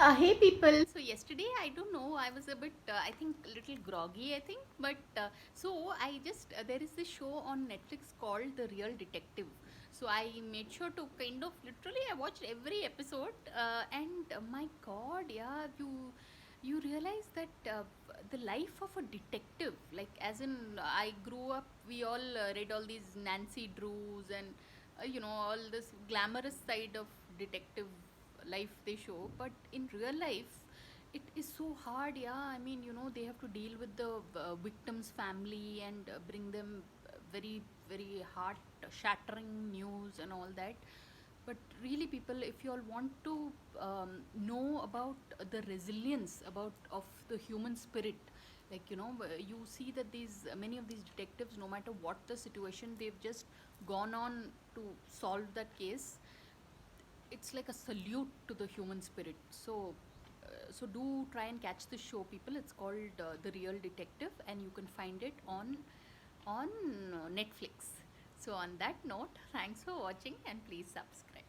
Hey people. So yesterday, I don't know, I was a bit, I think, little groggy, I think. But so I just, there is this show on Netflix called The Real Detective. So I made sure to kind of, literally, I watched every episode, and my God, yeah, you realize that the life of a detective, like as in, I grew up, we all read all these Nancy Drews and all this glamorous side of detective life they show, but in real life it is so hard. Yeah, I mean, they have to deal with the victim's family and bring them very very heart shattering news and all that. But really, people, if you all want to know about the resilience about of the human spirit, like you see that these many of these detectives, no matter what the situation, they've just gone on to solve that case. It's like a salute to the human spirit. So do try and catch the show, people. It's called The Real Detective, and you can find it on Netflix. So on that note, thanks for watching, and please subscribe.